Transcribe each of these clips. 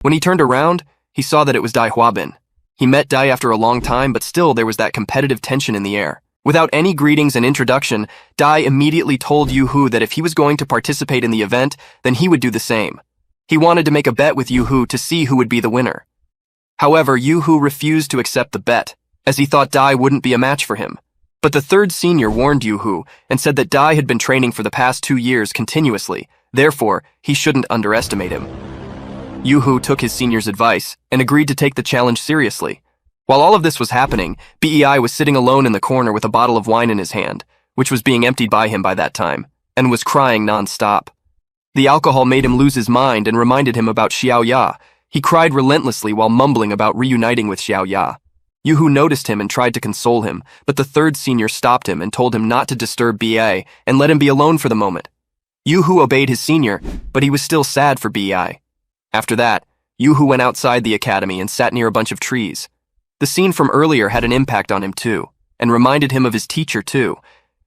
When he turned around, he saw that it was Dai Huabin. He met Dai after a long time, but still there was that competitive tension in the air. Without any greetings and introduction, Dai immediately told Yu Hu that if he was going to participate in the event, then he would do the same. He wanted to make a bet with Yu Hu to see who would be the winner. However, Yu Hu refused to accept the bet, as he thought Dai wouldn't be a match for him. But the third senior warned Yu Hu and said that Dai had been training for the past 2 years continuously, therefore, he shouldn't underestimate him. Yu Hu took his senior's advice and agreed to take the challenge seriously. While all of this was happening, Bei was sitting alone in the corner with a bottle of wine in his hand, which was being emptied by him by that time, and was crying non-stop. The alcohol made him lose his mind and reminded him about Xiao Ya. He cried relentlessly while mumbling about reuniting with Xiao Ya. Yu Hu noticed him and tried to console him, but the third senior stopped him and told him not to disturb Bei and let him be alone for the moment. Yu Hu obeyed his senior, but he was still sad for Bei. After that, Yu Hu went outside the academy and sat near a bunch of trees. The scene from earlier had an impact on him too, and reminded him of his teacher too.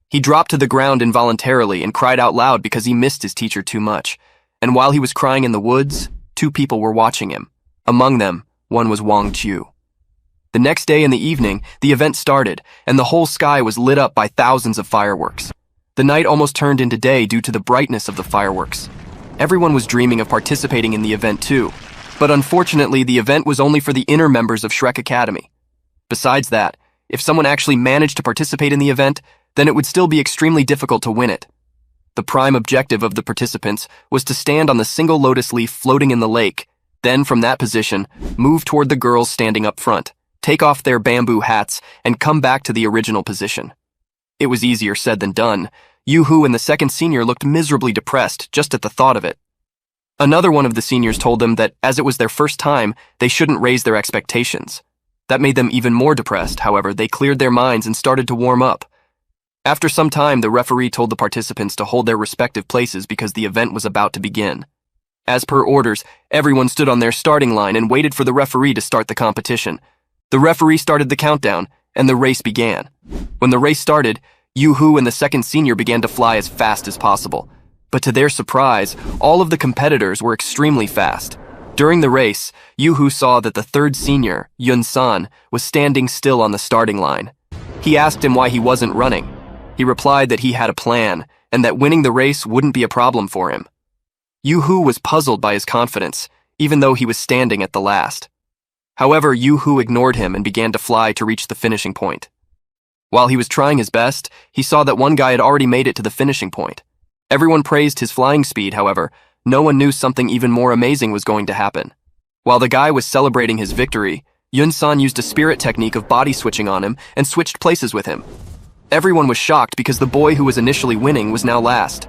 He dropped to the ground involuntarily and cried out loud because he missed his teacher too much. And while he was crying in the woods, 2 people were watching him. Among them, one was Wang Qiu. The next day in the evening, the event started, and the whole sky was lit up by thousands of fireworks. The night almost turned into day due to the brightness of the fireworks. Everyone was dreaming of participating in the event too. But unfortunately, the event was only for the inner members of Shrek Academy. Besides that, if someone actually managed to participate in the event, then it would still be extremely difficult to win it. The prime objective of the participants was to stand on the single lotus leaf floating in the lake, then from that position, move toward the girls standing up front, take off their bamboo hats, and come back to the original position. It was easier said than done. Yu Hu and the second senior looked miserably depressed just at the thought of it. Another one of the seniors told them that as it was their first time, they shouldn't raise their expectations. That made them even more depressed. However, they cleared their minds and started to warm up. After some time, the referee told the participants to hold their respective places because the event was about to begin. As per orders, everyone stood on their starting line and waited for the referee to start the competition. The referee started the countdown, and the race began. When the race started, Yu Hu and the second senior began to fly as fast as possible. But to their surprise, all of the competitors were extremely fast. During the race, Yu Hu saw that the third senior, Yun San, was standing still on the starting line. He asked him why he wasn't running. He replied that he had a plan, and that winning the race wouldn't be a problem for him. Yu Hu was puzzled by his confidence, even though he was standing at the last. However, Yu Hu ignored him and began to fly to reach the finishing point. While he was trying his best, he saw that one guy had already made it to the finishing point. Everyone praised his flying speed, however, no one knew something even more amazing was going to happen. While the guy was celebrating his victory, Yun San used a spirit technique of body switching on him and switched places with him. Everyone was shocked because the boy who was initially winning was now last.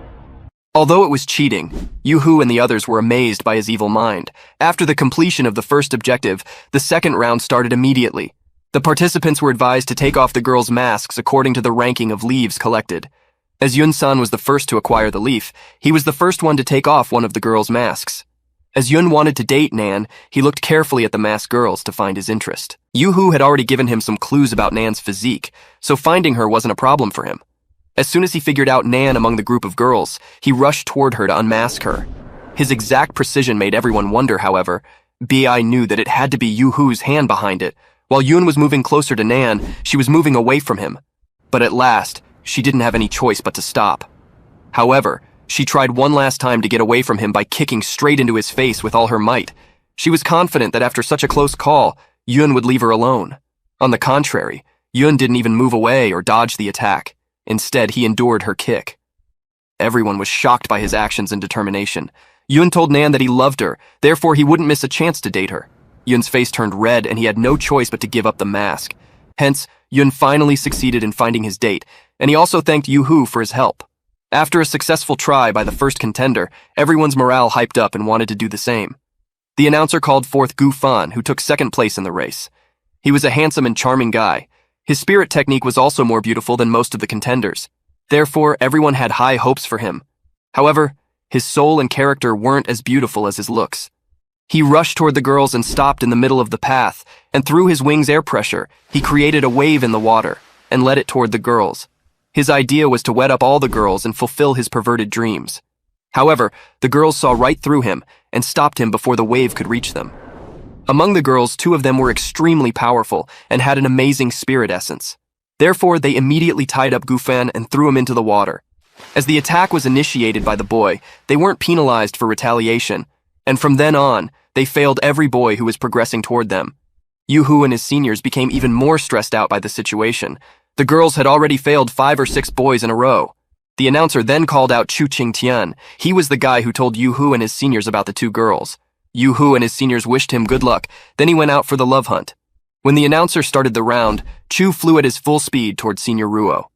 Although it was cheating, Yu Hu and the others were amazed by his evil mind. After the completion of the first objective, the second round started immediately. The participants were advised to take off the girls' masks according to the ranking of leaves collected. As Yun San was the first to acquire the leaf, he was the first one to take off one of the girls' masks. As Yun wanted to date Nan, he looked carefully at the masked girls to find his interest. Yu Hu had already given him some clues about Nan's physique, so finding her wasn't a problem for him. As soon as he figured out Nan among the group of girls, he rushed toward her to unmask her. His exact precision made everyone wonder, however. Bi knew that it had to be Yu Hu's hand behind it. While Yun was moving closer to Nan, she was moving away from him. But at last, she didn't have any choice but to stop. However, she tried one last time to get away from him by kicking straight into his face with all her might. She was confident that after such a close call, Yun would leave her alone. On the contrary, Yun didn't even move away or dodge the attack. Instead, he endured her kick. Everyone was shocked by his actions and determination. Yun told Nan that he loved her, therefore he wouldn't miss a chance to date her. Yun's face turned red and he had no choice but to give up the mask. Hence, Yun finally succeeded in finding his date, and he also thanked Yu Hu for his help. After a successful try by the first contender, everyone's morale hyped up and wanted to do the same. The announcer called forth Gu Fan, who took second place in the race. He was a handsome and charming guy. His spirit technique was also more beautiful than most of the contenders. Therefore, everyone had high hopes for him. However, his soul and character weren't as beautiful as his looks. He rushed toward the girls and stopped in the middle of the path, and through his wings' air pressure, he created a wave in the water and led it toward the girls. His idea was to wet up all the girls and fulfill his perverted dreams. However, the girls saw right through him and stopped him before the wave could reach them. Among the girls, 2 of them were extremely powerful and had an amazing spirit essence. Therefore, they immediately tied up Gufan and threw him into the water. As the attack was initiated by the boy, they weren't penalized for retaliation, and from then on, they failed every boy who was progressing toward them. Yu-Hu and his seniors became even more stressed out by the situation. The girls had already failed 5 or 6 boys in a row. The announcer then called out Chu Qingtian. He was the guy who told Yu-Hu and his seniors about the 2 girls. Yu-Hu and his seniors wished him good luck, then he went out for the love hunt. When the announcer started the round, Chu flew at his full speed towards Senior Ruo.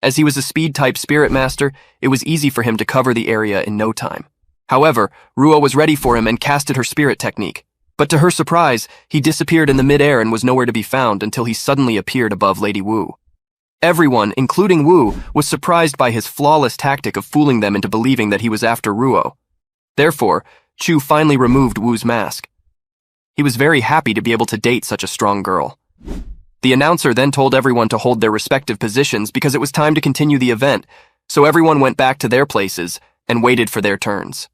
As he was a speed-type spirit master, it was easy for him to cover the area in no time. However, Ruo was ready for him and casted her spirit technique. But to her surprise, he disappeared in the mid-air and was nowhere to be found until he suddenly appeared above Lady Wu. Everyone, including Wu, was surprised by his flawless tactic of fooling them into believing that he was after Ruo. Therefore, Chu finally removed Wu's mask. He was very happy to be able to date such a strong girl. The announcer then told everyone to hold their respective positions because it was time to continue the event, so everyone went back to their places and waited for their turns.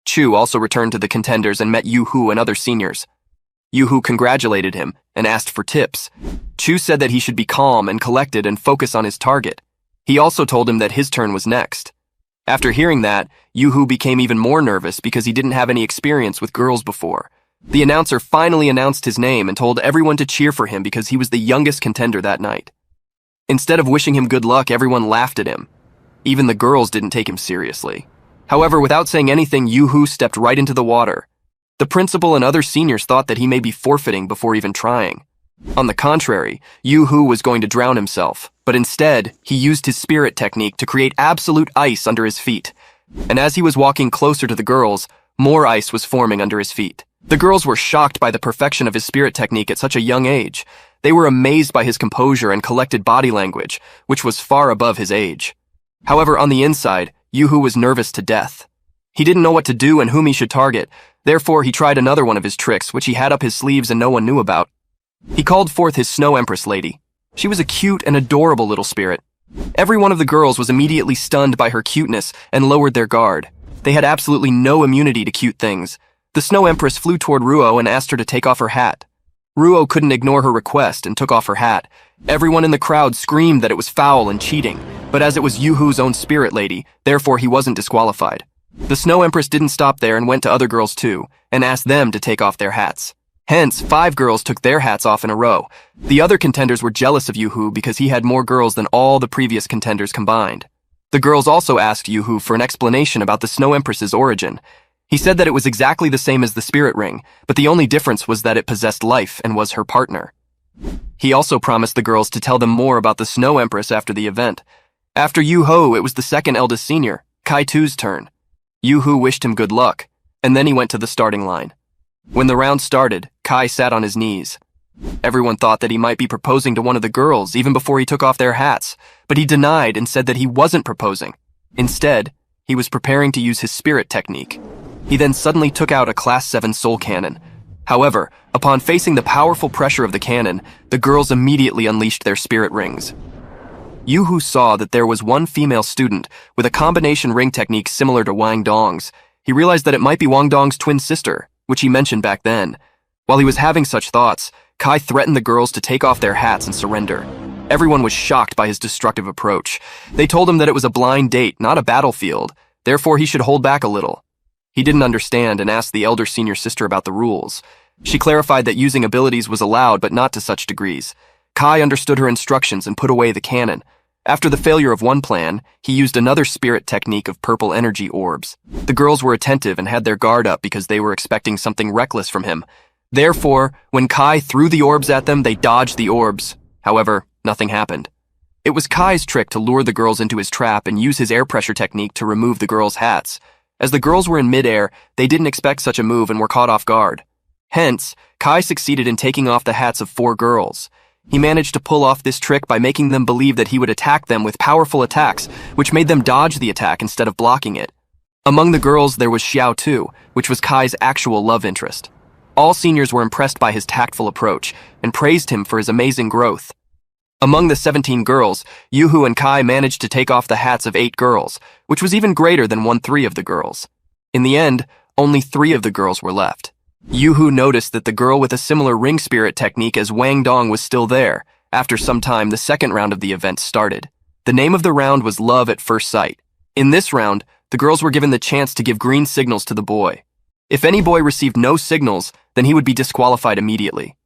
Chu also returned to the contenders and met Yu-Hu and other seniors. Yu-Hu congratulated him and asked for tips. Chu said that he should be calm and collected and focus on his target. He also told him that his turn was next. After hearing that, Yu-Hu became even more nervous because he didn't have any experience with girls before. The announcer finally announced his name and told everyone to cheer for him because he was the youngest contender that night. Instead of wishing him good luck, everyone laughed at him. Even the girls didn't take him seriously. However, without saying anything, Yu-Hu stepped right into the water. The principal and other seniors thought that he may be forfeiting before even trying. On the contrary, Yu-Hu was going to drown himself, but instead, he used his spirit technique to create absolute ice under his feet. And as he was walking closer to the girls, more ice was forming under his feet. The girls were shocked by the perfection of his spirit technique at such a young age. They were amazed by his composure and collected body language, which was far above his age. However, on the inside, Yu-Hu was nervous to death. He didn't know what to do and whom he should target. Therefore, he tried another one of his tricks, which he had up his sleeves and no one knew about. He called forth his Snow Empress lady. She was a cute and adorable little spirit. Every one of the girls was immediately stunned by her cuteness and lowered their guard. They had absolutely no immunity to cute things. The Snow Empress flew toward Ruo and asked her to take off her hat. Ruo couldn't ignore her request and took off her hat. Everyone in the crowd screamed that it was foul and cheating, but as it was Yu-Hu's own spirit lady, therefore he wasn't disqualified. The Snow Empress didn't stop there and went to other girls too, and asked them to take off their hats. Hence, 5 girls took their hats off in a row. The other contenders were jealous of Yu-Hu because he had more girls than all the previous contenders combined. The girls also asked Yu-Hu for an explanation about the Snow Empress's origin. He said that it was exactly the same as the spirit ring, but the only difference was that it possessed life and was her partner. He also promised the girls to tell them more about the Snow Empress after the event. After Yu-Hu, it was the second eldest senior, Kai-Tu's turn. Yu-Hu wished him good luck, and then he went to the starting line. When the round started, Kai sat on his knees. Everyone thought that he might be proposing to one of the girls even before he took off their hats, but he denied and said that he wasn't proposing. Instead, he was preparing to use his spirit technique. He then suddenly took out a Class 7 soul cannon. However, upon facing the powerful pressure of the cannon, the girls immediately unleashed their spirit rings. Yu-Hu saw that there was one female student with a combination ring technique similar to Wang Dong's. He realized that it might be Wang Dong's twin sister, which he mentioned back then. While he was having such thoughts, Kai threatened the girls to take off their hats and surrender. Everyone was shocked by his destructive approach. They told him that it was a blind date, not a battlefield. Therefore, he should hold back a little. He didn't understand and asked the elder senior sister about the rules. She clarified that using abilities was allowed, but not to such degrees. Kai understood her instructions and put away the cannon. After the failure of one plan, he used another spirit technique of purple energy orbs. The girls were attentive and had their guard up because they were expecting something reckless from him. Therefore, when Kai threw the orbs at them, they dodged the orbs. However, nothing happened. It was Kai's trick to lure the girls into his trap and use his air pressure technique to remove the girls' hats. As the girls were in midair, they didn't expect such a move and were caught off guard. Hence, Kai succeeded in taking off the hats of 4 girls. He managed to pull off this trick by making them believe that he would attack them with powerful attacks, which made them dodge the attack instead of blocking it. Among the girls, there was Xiao Tu, which was Kai's actual love interest. All seniors were impressed by his tactful approach and praised him for his amazing growth. Among the 17 girls, Yuhu and Kai managed to take off the hats of 8 girls, which was even greater than 1/3 of the girls. In the end, only 3 of the girls were left. Yuhu noticed that the girl with a similar ring spirit technique as Wang Dong was still there. After some time, the second round of the event started. The name of the round was Love at First Sight. In this round, the girls were given the chance to give green signals to the boy. If any boy received no signals, then he would be disqualified immediately.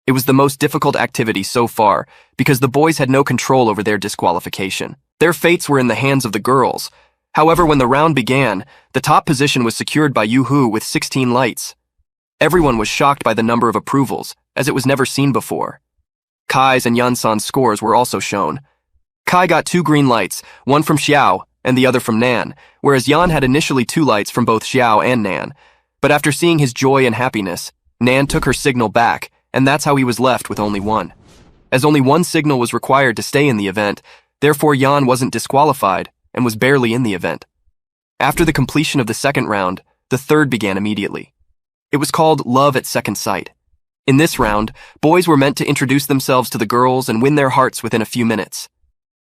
It was the most difficult activity so far because the boys had no control over their disqualification. Their fates were in the hands of the girls. However, when the round began, the top position was secured by Yuhu with 16 lights. Everyone was shocked by the number of approvals, as it was never seen before. Kai's and Yansan's scores were also shown. Kai got 2 green lights, one from Xiao and the other from Nan, whereas Yan had initially 2 lights from both Xiao and Nan. But after seeing his joy and happiness, Nan took her signal back, and that's how he was left with only 1. As only 1 signal was required to stay in the event, therefore Yan wasn't disqualified and was barely in the event. After the completion of the second round, the third began immediately. It was called Love at Second Sight. In this round, boys were meant to introduce themselves to the girls and win their hearts within a few minutes.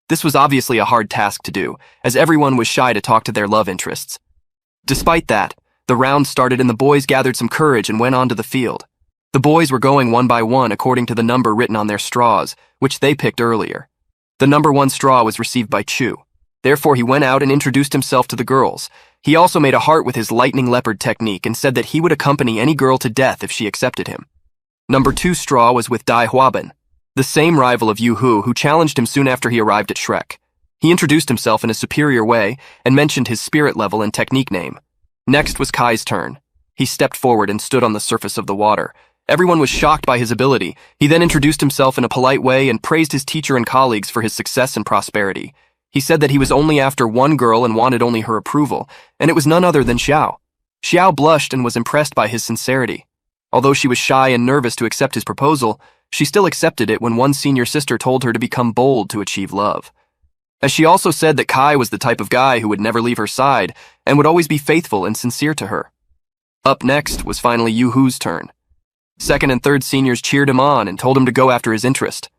This was obviously a hard task to do, as everyone was shy to talk to their love interests. Despite that, the round started and the boys gathered some courage and went onto the field. The boys were going one by one according to the number written on their straws, which they picked earlier. The number 1 straw was received by Chu. Therefore, he went out and introduced himself to the girls. He also made a heart with his lightning leopard technique and said that he would accompany any girl to death if she accepted him. Number 2 straw was with Dai Huabin, the same rival of Yuhu who challenged him soon after he arrived at Shrek. He introduced himself in a superior way and mentioned his spirit level and technique name. Next was Kai's turn. He stepped forward and stood on the surface of the water. Everyone was shocked by his ability. He then introduced himself in a polite way and praised his teacher and colleagues for his success and prosperity. He said that he was only after 1 girl and wanted only her approval, and it was none other than Xiao. Xiao blushed and was impressed by his sincerity. Although she was shy and nervous to accept his proposal, she still accepted it when one senior sister told her to become bold to achieve love. As she also said that Kai was the type of guy who would never leave her side and would always be faithful and sincere to her. Up next was finally Yuhu's turn. Second and third seniors cheered him on and told him to go after his interest.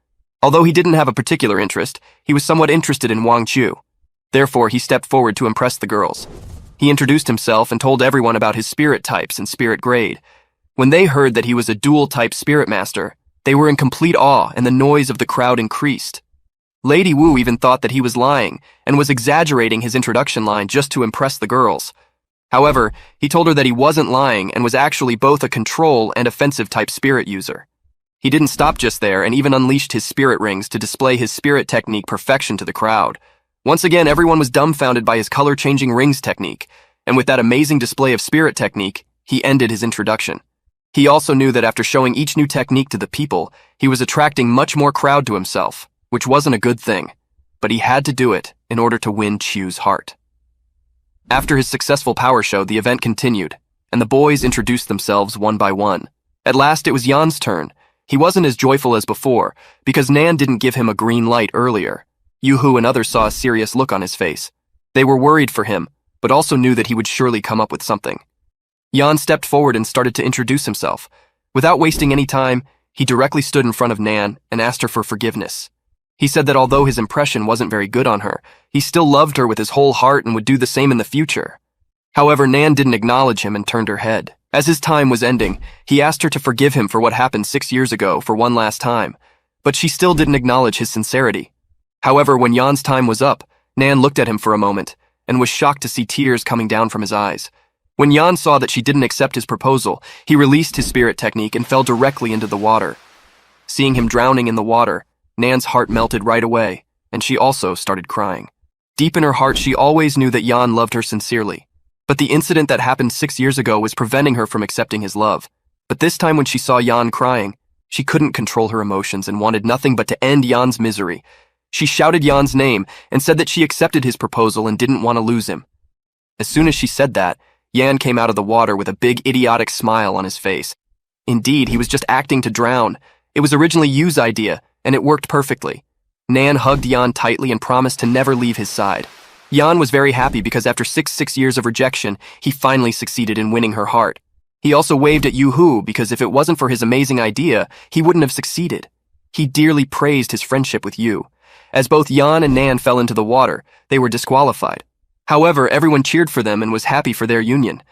Although he didn't have a particular interest, he was somewhat interested in Wang Chu. Therefore, he stepped forward to impress the girls. He introduced himself and told everyone about his spirit types and spirit grade. When they heard that he was a dual-type spirit master, they were in complete awe and the noise of the crowd increased. Lady Wu even thought that he was lying and was exaggerating his introduction line just to impress the girls. However, he told her that he wasn't lying and was actually both a control and offensive-type spirit user. He didn't stop just there and even unleashed his spirit rings to display his spirit technique perfection to the crowd. Once again, everyone was dumbfounded by his color-changing rings technique, and with that amazing display of spirit technique, he ended his introduction. He also knew that after showing each new technique to the people, he was attracting much more crowd to himself, which wasn't a good thing, but he had to do it in order to win Chu's heart. After his successful power show, the event continued, and the boys introduced themselves one by one. At last, it was Yan's turn. He wasn't as joyful as before, because Nan didn't give him a green light earlier. Yuhu and others saw a serious look on his face. They were worried for him, but also knew that he would surely come up with something. Yan stepped forward and started to introduce himself. Without wasting any time, he directly stood in front of Nan and asked her for forgiveness. He said that although his impression wasn't very good on her, he still loved her with his whole heart and would do the same in the future. However, Nan didn't acknowledge him and turned her head. As his time was ending, he asked her to forgive him for what happened 6 years ago for one last time, but she still didn't acknowledge his sincerity. However, when Yan's time was up, Nan looked at him for a moment and was shocked to see tears coming down from his eyes. When Yan saw that she didn't accept his proposal, he released his spirit technique and fell directly into the water. Seeing him drowning in the water, Nan's heart melted right away, and she also started crying. Deep in her heart, she always knew that Yan loved her sincerely. But the incident that happened 6 years ago was preventing her from accepting his love. But this time when she saw Yan crying, she couldn't control her emotions and wanted nothing but to end Yan's misery. She shouted Yan's name and said that she accepted his proposal and didn't want to lose him. As soon as she said that, Yan came out of the water with a big idiotic smile on his face. Indeed, he was just acting to drown. It was originally Yu's idea, and it worked perfectly. Nan hugged Yan tightly and promised to never leave his side. Yan was very happy because after 6 years of rejection, he finally succeeded in winning her heart. He also waved at Yuhu because if it wasn't for his amazing idea, he wouldn't have succeeded. He dearly praised his friendship with you. As both Jan and Nan fell into the water, they were disqualified. However, everyone cheered for them and was happy for their union.